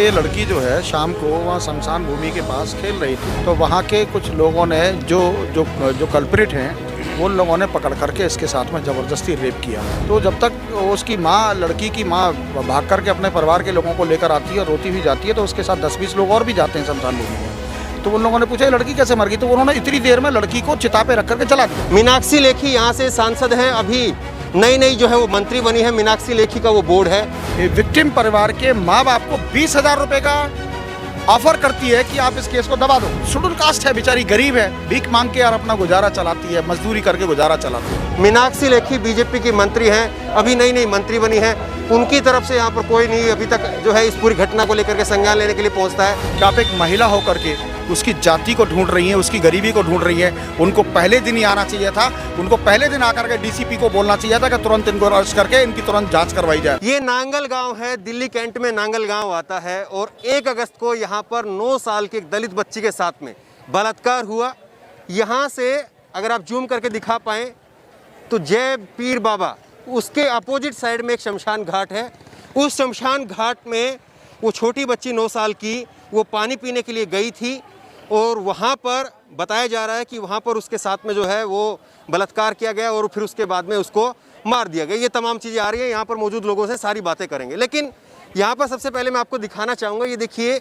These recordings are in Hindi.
ये लड़की जो है शाम को वहाँ शमशान भूमि के पास खेल रही थी, तो वहाँ के कुछ लोगों ने जो कल्प्रिट हैं उन लोगों ने पकड़ करके इसके साथ में ज़बरदस्ती रेप किया। तो जब तक उसकी माँ, लड़की की माँ भाग करके अपने परिवार के लोगों को लेकर आती है और रोती हुई जाती है, तो उसके साथ 10-20 लोग और भी जाते हैं शमशान भूमि में। तो उन लोगों ने पूछा ये लड़की कैसे मर गई, तो उन्होंने इतनी देर में लड़की को चिता पे रख करके जला दिया। मीनाक्षी लेखी यहाँ से सांसद हैं, अभी नई जो है वो मंत्री बनी है। मीनाक्षी लेखी का वो बोर्ड है। विक्टिम परिवार के माँ बाप को 20,000 रुपए का ऑफर करती है कि आप इस केस को दबा दो। शेड्यूल कास्ट है, बेचारी गरीब है, भीख मांग के और अपना गुजारा चलाती है, मजदूरी करके गुजारा चलाती है। मीनाक्षी लेखी बीजेपी की मंत्री हैं, अभी नई मंत्री बनी है। उनकी तरफ से यहाँ पर कोई नहीं अभी तक जो है इस पूरी घटना को लेकर के संज्ञान लेने के लिए पहुँचता है। कि आप एक महिला होकर के उसकी जाति को ढूंढ रही हैं, उसकी गरीबी को ढूंढ रही हैं। उनको पहले दिन ही आना चाहिए था, उनको पहले दिन आकर के डीसीपी को बोलना चाहिए था कि तुरंत इनको अरेस्ट करके इनकी तुरंत जांच करवाई जाए। ये नांगल गांव है, दिल्ली कैंट में नांगल गांव आता है और 1 अगस्त को यहाँ पर 9 साल की एक दलित बच्ची के साथ में बलात्कार हुआ। यहाँ से अगर आप जूम करके दिखा पाएँ तो जय पीर बाबा, उसके अपोजिट साइड में एक शमशान घाट है। उस शमशान घाट में वो छोटी बच्ची 9 साल की वो पानी पीने के लिए गई थी और वहाँ पर बताया जा रहा है कि वहाँ पर उसके साथ में जो है वो बलात्कार किया गया और फिर उसके बाद में उसको मार दिया गया। ये तमाम चीज़ें आ रही हैं, यहाँ पर मौजूद लोगों से सारी बातें करेंगे। लेकिन यहाँ पर सबसे पहले मैं आपको दिखाना चाहूँगा, ये देखिए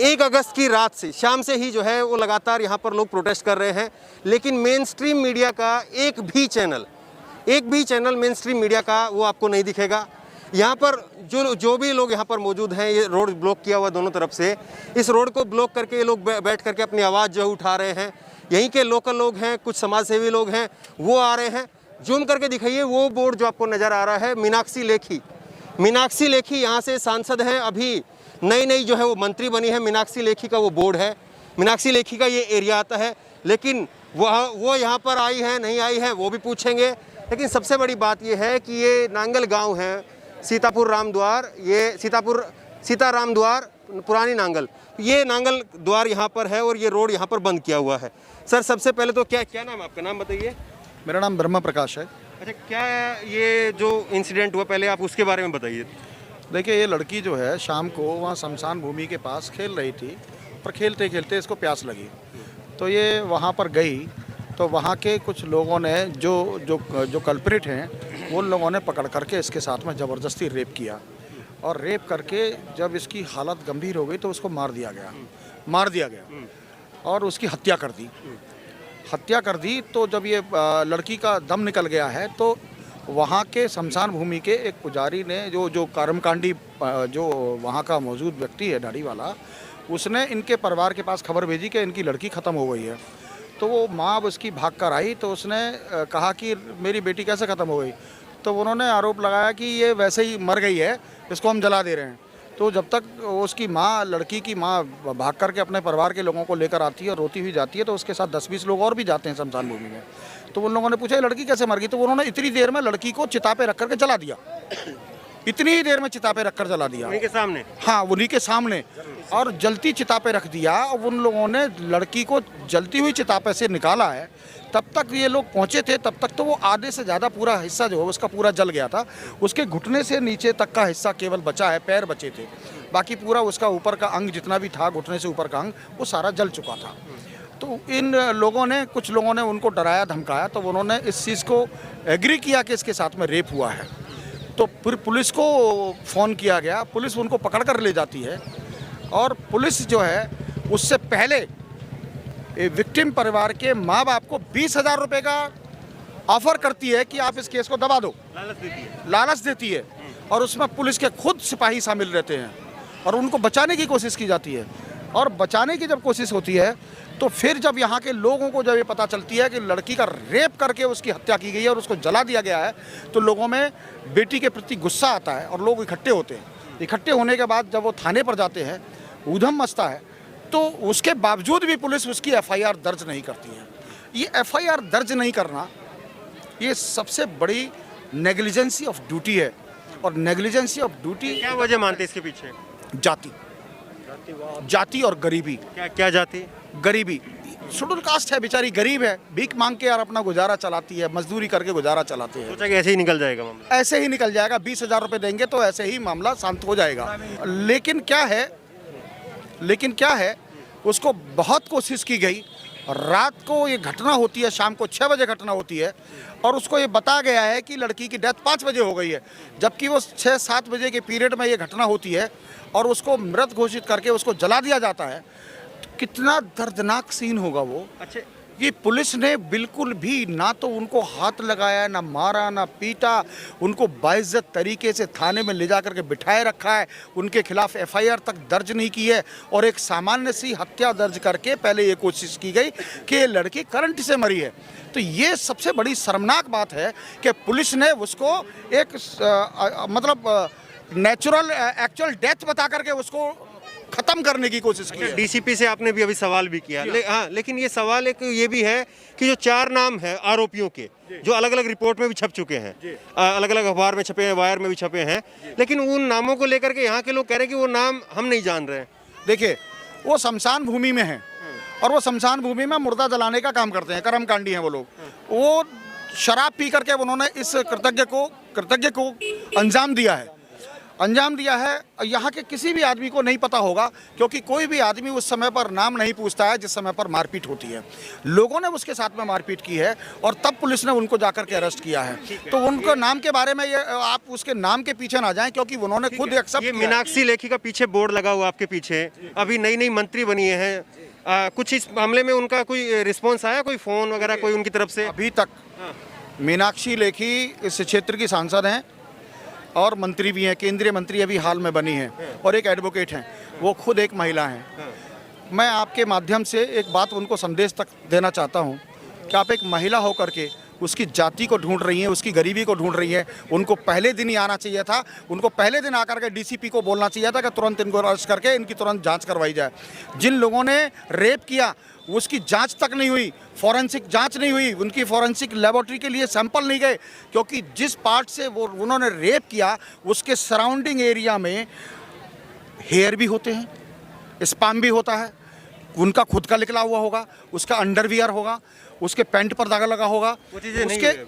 1 अगस्त की रात से, शाम से ही जो है वो लगातार यहाँ पर लोग प्रोटेस्ट कर रहे हैं। लेकिन मेन स्ट्रीम मीडिया का एक भी चैनल मेन स्ट्रीम मीडिया का वो आपको नहीं दिखेगा। यहाँ पर जो भी लोग यहाँ पर मौजूद हैं, ये रोड ब्लॉक किया हुआ दोनों तरफ से। इस रोड को ब्लॉक करके ये लोग बैठ करके अपनी आवाज़ जो है उठा रहे हैं। यहीं के लोकल लोग हैं, कुछ समाज सेवी लोग हैं, वो आ रहे हैं। जूम करके दिखाइए वो बोर्ड जो आपको नज़र आ रहा है, मीनाक्षी लेखी यहाँ से सांसद हैं, अभी नई जो है वो मंत्री बनी है। मीनाक्षी लेखी का वो बोर्ड है। मीनाक्षी लेखी का ये एरिया आता है। लेकिन वो यहाँ पर आई है नहीं आई है वो भी पूछेंगे। लेकिन सबसे बड़ी बात ये है कि ये नांगल गाँव है, सीतापुर राम द्वार, ये सीताराम द्वार पुरानी नांगल, ये नांगल द्वार यहाँ पर है और ये रोड यहाँ पर बंद किया हुआ है। सर सबसे पहले तो क्या नाम है आपका, नाम बताइए। मेरा नाम ब्रह्म प्रकाश है। अच्छा, क्या ये जो इंसिडेंट हुआ पहले आप उसके बारे में बताइए। देखिए ये लड़की जो है शाम को वहाँ शमशान भूमि के पास खेल रही थी, पर खेलते खेलते इसको प्यास लगी, तो ये वहाँ पर गई। तो वहाँ के कुछ लोगों ने जो कल्प्रिट हैं उन लोगों ने पकड़ करके इसके साथ में ज़बरदस्ती रेप किया और रेप करके जब इसकी हालत गंभीर हो गई तो उसको मार दिया गया और उसकी हत्या कर दी। तो जब ये लड़की का दम निकल गया है तो वहाँ के शमशान भूमि के एक पुजारी ने जो कर्मकांडी जो वहाँ का मौजूद व्यक्ति है दाढ़ी वाला, उसने इनके परिवार के पास खबर भेजी कि इनकी लड़की ख़त्म हो गई है। तो वो माँ उसकी भाग कर आई, तो उसने कहा कि मेरी बेटी कैसे ख़त्म हो गई। तो उन्होंने आरोप लगाया कि ये वैसे ही मर गई है, इसको हम जला दे रहे हैं। तो जब तक उसकी माँ, लड़की की माँ भाग करके अपने परिवार के लोगों को लेकर आती है और रोती हुई जाती है, तो उसके साथ 10-20 लोग और भी जाते हैं शमशान भूमि में। तो उन लोगों ने पूछा ये लड़की कैसे मर गई, तो उन्होंने इतनी देर में लड़की को चिता पे रख करके जला दिया। इतनी ही देर में चिता पे रखकर जला दिया, उन्हीं के सामने। हाँ, उन्हीं के सामने, और जलती चिता पे रख दिया। और उन लोगों ने लड़की को जलती हुई चिता पे से निकाला है। तब तक ये लोग पहुंचे थे, तब तक तो वो आधे से ज़्यादा पूरा हिस्सा जो है उसका पूरा जल गया था। उसके घुटने से नीचे तक का हिस्सा केवल बचा है, पैर बचे थे, बाकी पूरा उसका ऊपर का अंग जितना भी था, घुटने से ऊपर का अंग, वो सारा जल चुका था। तो इन लोगों ने, कुछ लोगों ने उनको डराया धमकाया, तो उन्होंने इस चीज़ को एग्री किया कि इसके साथ में रेप हुआ है। तो फिर पुलिस को फ़ोन किया गया, पुलिस उनको पकड़ कर ले जाती है और पुलिस जो है उससे पहले विक्टिम परिवार के माँ बाप को 20,000 रुपए का ऑफर करती है कि आप इस केस को दबा दो, लालच देती है। और उसमें पुलिस के खुद सिपाही शामिल रहते हैं और उनको बचाने की कोशिश की जाती है। और बचाने की जब कोशिश होती है तो फिर जब यहाँ के लोगों को जब ये पता चलती है कि लड़की का रेप करके उसकी हत्या की गई है और उसको जला दिया गया है, तो लोगों में बेटी के प्रति गुस्सा आता है और लोग इकट्ठे होते हैं। इकट्ठे होने के बाद जब वो थाने पर जाते हैं, ऊधम मचता है, तो उसके बावजूद भी पुलिस उसकी एफआईआर दर्ज नहीं करती है। ये एफआईआर दर्ज नहीं करना, ये सबसे बड़ी नेग्लिजेंसी ऑफ ड्यूटी है। और नेग्लिजेंसी ऑफ ड्यूटी क्या वजह मानते हैं इसके पीछे? जाति और गरीबी। क्या जाति? गरीबी। शेड्यूल कास्ट है, बेचारी गरीब है, भीख मांग के और अपना गुजारा चलाती है, मजदूरी करके गुजारा चलाती है। सोचा कि ऐसे ही निकल जाएगा मामला? ऐसे ही निकल जाएगा, 20,000 रुपये देंगे तो ऐसे ही मामला शांत हो जाएगा। लेकिन क्या है लेकिन क्या है, उसको बहुत कोशिश की गई। रात को ये घटना होती है, शाम को 6 बजे घटना होती है, और उसको ये बताया गया है कि लड़की की डेथ 5 बजे हो गई है, जबकि वो 6-7 बजे के पीरियड में ये घटना होती है और उसको मृत घोषित करके उसको जला दिया जाता है। तो कितना दर्दनाक सीन होगा वो। अच्छा, ये पुलिस ने बिल्कुल भी ना तो उनको हाथ लगाया, ना मारा, ना पीटा, उनको बाइज्जत तरीके से थाने में ले जा करके बिठाए रखा है, उनके खिलाफ एफआईआर तक दर्ज नहीं की है, और एक सामान्य सी हत्या दर्ज करके पहले ये कोशिश की गई कि ये लड़की करंट से मरी है। तो ये सबसे बड़ी शर्मनाक बात है कि पुलिस ने उसको एक मतलब नेचुरल एक्चुअल डेथ बता करके उसको खत्म करने की कोशिश की है। डीसीपी से आपने भी अभी सवाल भी किया, हाँ, लेकिन ये सवाल एक ये भी है कि जो 4 नाम है आरोपियों के, जो अलग अलग रिपोर्ट में भी छप चुके हैं, अलग अलग अखबार में छपे हैं, वायर में भी छपे हैं, लेकिन उन नामों को लेकर के यहाँ के लोग कह रहे हैं कि वो नाम हम नहीं जान रहे हैं। देखिए, वो शमशान भूमि में है, और वो शमशान भूमि में मुर्दा जलाने का काम करते हैं, कर्मकांडी हैं वो लोग। वो शराब पी करके उन्होंने इस कृतज्ञ को अंजाम दिया है। यहाँ के किसी भी आदमी को नहीं पता होगा, क्योंकि कोई भी आदमी उस समय पर नाम नहीं पूछता है जिस समय पर मारपीट होती है। लोगों ने उसके साथ में मारपीट की है, और तब पुलिस ने उनको जाकर के अरेस्ट किया है। तो उनके नाम के बारे में ये आप उसके नाम के पीछे ना जाएं, क्योंकि उन्होंने खुद एक्सेप्ट किया। मीनाक्षी लेखी का पीछे बोर्ड लगा हुआ आपके पीछे, अभी नई मंत्री बनी है, कुछ इस मामले में उनका कोई रिस्पॉन्स आया, कोई फोन वगैरह कोई उनकी तरफ से? अभी तक मीनाक्षी लेखी इस क्षेत्र की सांसद हैं और मंत्री भी हैं, केंद्रीय मंत्री अभी हाल में बनी हैं, और एक एडवोकेट हैं, वो खुद एक महिला हैं। मैं आपके माध्यम से एक बात उनको संदेश तक देना चाहता हूं कि आप एक महिला होकर के उसकी जाति को ढूंढ रही हैं, उसकी गरीबी को ढूंढ रही हैं। उनको पहले दिन ही आना चाहिए था, उनको पहले दिन आकर के डीसीपी को बोलना चाहिए था कि तुरंत इनको अरेस्ट करके इनकी तुरंत जांच करवाई जाए। जिन लोगों ने रेप किया उसकी जांच तक नहीं हुई, फॉरेंसिक जांच नहीं हुई, उनकी फॉरेंसिक लेबोरेटरी के लिए सैंपल नहीं गए, क्योंकि जिस पार्ट से वो उन्होंने रेप किया उसके सराउंडिंग एरिया में हेयर भी होते हैं, स्पर्म भी होता है, उनका खुद का निकला हुआ होगा, उसका अंडरवियर होगा, उसके पैंट पर दागा लगा होगा,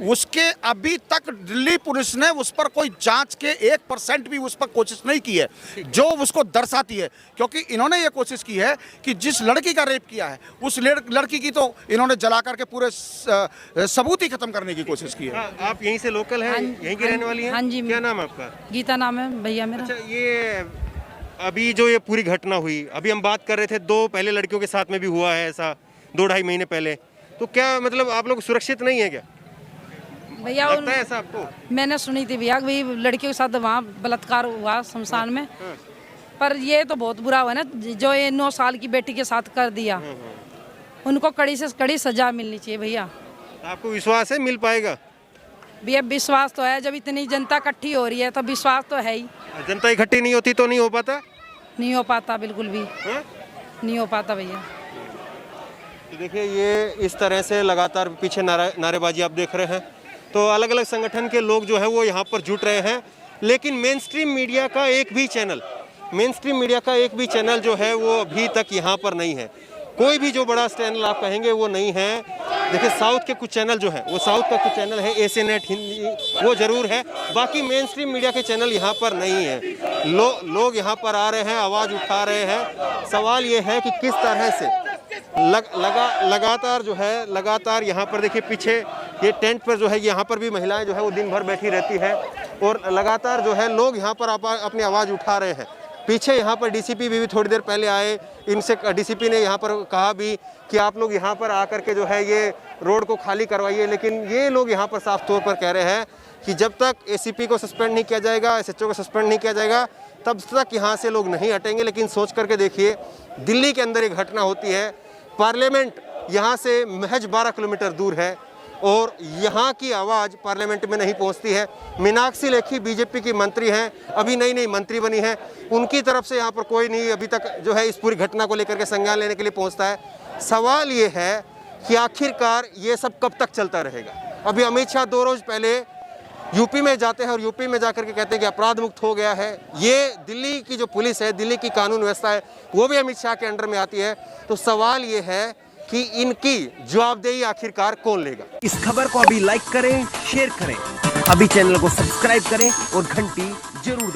उसके अभी तक दिल्ली पुलिस ने उस पर कोई जांच के 1% भी उस पर कोशिश नहीं की है, जो उसको दर्शाती है। क्योंकि इन्होंने ये कोशिश की है कि जिस लड़की का रेप किया है उस लड़की की तो इन्होंने जला करके पूरे सबूत ही खत्म करने की कोशिश की है। आप यहीं से लोकल हैं, यहीं की रहने वाली हैं? हाँ जी। क्या नाम है आपका? गीता नाम है भैया मेरा। अच्छा, ये अभी जो ये पूरी घटना हुई, अभी हम बात कर रहे थे 2 पहले लड़कियों के साथ में भी हुआ है ऐसा 2-2.5 महीने पहले, तो क्या मतलब आप लोग सुरक्षित नहीं है क्या? भैया लगता है ऐसा आपको? मैंने सुनी थी भैया भाई लड़कियों के साथ वहाँ बलात्कार हुआ शमशान में, पर ये तो बहुत बुरा हुआ ना, जो ये 9 साल की बेटी के साथ कर दिया, उनको कड़ी से कड़ी सजा मिलनी चाहिए भैया। आपको विश्वास है मिल पाएगा? भैया विश्वास तो है, जब इतनी जनता इकट्ठी हो रही है तो विश्वास तो है ही। जनता इकट्ठी नहीं होती तो नहीं हो पाता? नहीं हो पाता, बिल्कुल भी हाँ? नहीं हो पाता भैया। तो देखिए, ये इस तरह से लगातार पीछे नारेबाजी आप देख रहे हैं, तो अलग अलग संगठन के लोग जो है वो यहाँ पर जुट रहे हैं, लेकिन मेन स्ट्रीम मीडिया का एक भी चैनल जो है वो अभी तक यहाँ पर नहीं है। कोई भी जो बड़ा चैनल आप कहेंगे वो नहीं है। देखिए, साउथ के कुछ चैनल जो है वो साउथ का कुछ चैनल है, एशिया नेट हिंदी, वो ज़रूर है, बाकी मेन स्ट्रीम मीडिया के चैनल यहाँ पर नहीं है। लोग यहाँ पर आ रहे हैं, आवाज़ उठा रहे हैं। सवाल ये है कि किस तरह से लगातार जो है, लगातार यहाँ पर देखिए पीछे ये टेंट पर जो है, यहाँ पर भी महिलाएं जो है वो दिन भर बैठी रहती है, और लगातार जो है लोग यहाँ पर अपनी आवाज़ उठा रहे हैं। पीछे यहाँ पर डीसीपी भी थोड़ी देर पहले आए, इनसे डीसीपी ने यहाँ पर कहा भी कि आप लोग यहाँ पर आकर के जो है ये रोड को खाली करवाइए, लेकिन ये लोग यहाँ पर साफ तौर पर कह रहे हैं कि जब तक एसीपी को सस्पेंड नहीं किया जाएगा, एसएचओ को सस्पेंड नहीं किया जाएगा, तब तक यहाँ से लोग नहीं हटेंगे। लेकिन सोच करके देखिए, दिल्ली के अंदर एक घटना होती है, पार्लियामेंट यहाँ से महज 12 किलोमीटर दूर है, और यहाँ की आवाज़ पार्लियामेंट में नहीं पहुँचती है। मीनाक्षी लेखी बीजेपी की मंत्री हैं, अभी नई मंत्री बनी हैं, उनकी तरफ से यहाँ पर कोई नहीं अभी तक जो है इस पूरी घटना को लेकर के संज्ञान लेने के लिए पहुँचता है। सवाल ये है कि आखिरकार ये सब कब तक चलता रहेगा। अभी अमित शाह 2 रोज़ पहले यूपी में जाते हैं और यूपी में जाकर के कहते हैं कि अपराध मुक्त हो गया है। ये दिल्ली की जो पुलिस है, दिल्ली की कानून व्यवस्था है, वो भी अमित शाह के अंडर में आती है। तो सवाल ये है कि इनकी जवाबदेही आखिरकार कौन लेगा। इस खबर को अभी लाइक करें, शेयर करें, अभी चैनल को सब्सक्राइब करें और घंटी जरूर दबाएं।